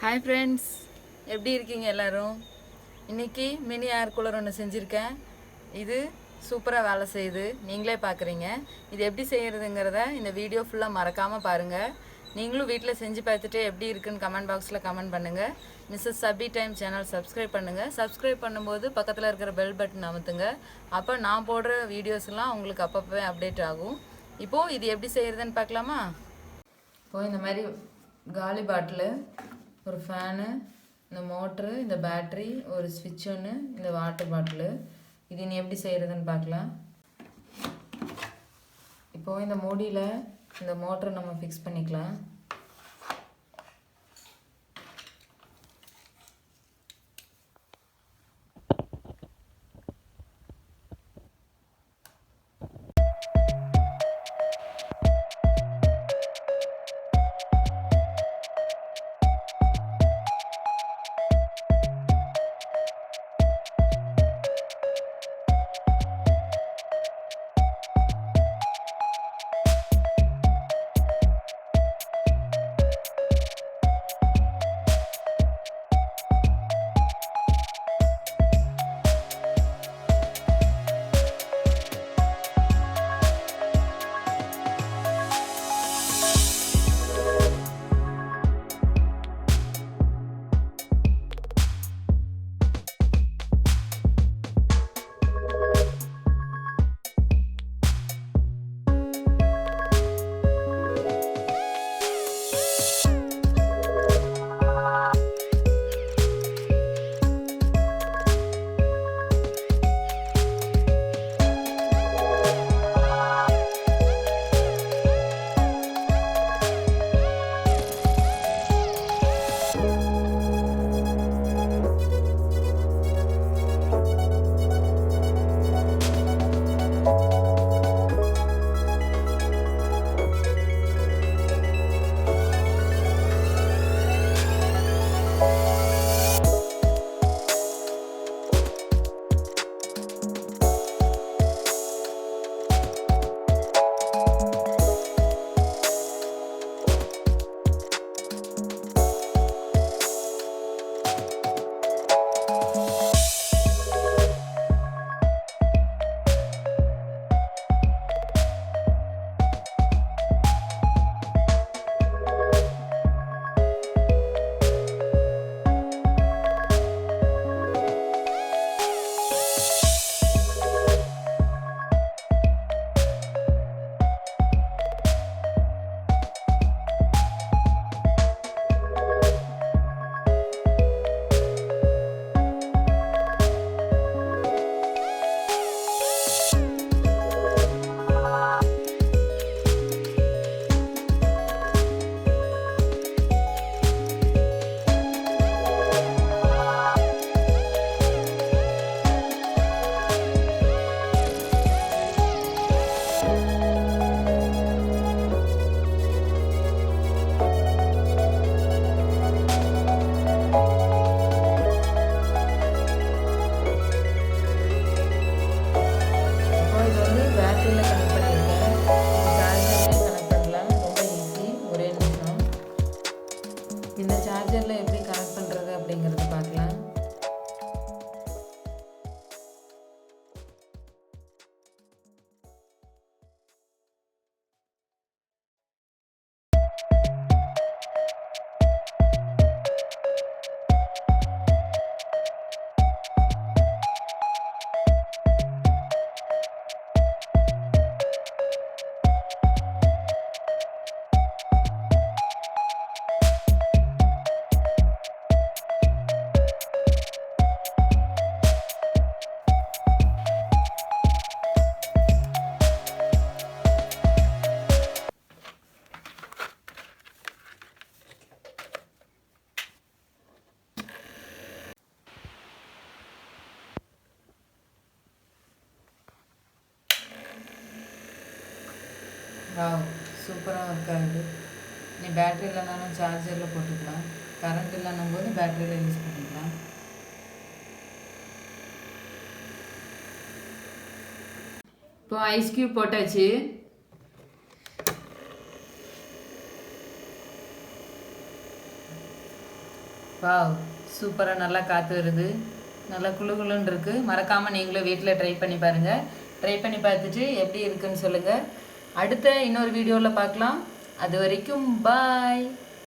Hi friends, எப்படி இருக்கீங்க எல்லோரும்? இன்றைக்கி மினி ஏர் கூலர் ஒன்று செஞ்சுருக்கேன். இது சூப்பராக வேலை செய்யுது, நீங்களே பார்க்குறீங்க. இது எப்படி செய்கிறதுங்கிறத இந்த வீடியோ ஃபுல்லாக மறக்காமல் பாருங்கள். நீங்களும் வீட்டில் செஞ்சு பார்த்துட்டு எப்படி இருக்குன்னு கமெண்ட் பாக்ஸில் கமெண்ட் பண்ணுங்கள். மிஸ்ஸஸ் சபி டைம் சேனல் சப்ஸ்கிரைப் பண்ணுங்கள். சப்ஸ்கிரைப் பண்ணும்போது பக்கத்தில் இருக்கிற பெல் பட்டன் அமுத்துங்க. அப்போ நான் போடுற வீடியோஸ்லாம் உங்களுக்கு அப்பப்போ அப்டேட் ஆகும். இப்போது இது எப்படி செய்கிறதுன்னு பார்க்கலாமா? இப்போது இந்த மாதிரி காலி பாட்டிலு, ஒரு ஃபேனு, இந்த மோட்ரு, இந்த பேட்ரி, ஒரு ஸ்விட்ச் ஒன்று, இந்த வாட்டர் பாட்டிலு. இது இனி எப்படி செய்கிறதுன்னு பார்க்கலாம். இப்போது இந்த மூடியில் இந்த மோட்டரை நம்ம ஃபிக்ஸ் பண்ணிக்கலாம். இந்த சார்ஜரில் எப்படி கனெக்ட் பண்ணுறது அப்படிங்கிறது பார்க்கலாம். வாவ், சூப்பராக ஒர்க் ஆகுது. நீ பேட்ரி இல்லைனாலும் சார்ஜரில் போட்டுக்கலாம், கரண்ட் இல்லைன்னும் போது பேட்டரியில் யூஸ் பண்ணிக்கலாம். இப்போ ஐஸ் க்யூப் போட்டாச்சு. வாவ், சூப்பராக நல்லா காற்று வருது, நல்லா குளு குளுன்னு இருக்குது. மறக்காமல் நீங்களும் வீட்டில் ட்ரை பண்ணி பாருங்கள். ட்ரை பண்ணி பார்த்துட்டு எப்படி இருக்குன்னு சொல்லுங்கள். அடுத்த இன்னொரு வீடியோவில் பார்க்கலாம். அது வரைக்கும் பாய்.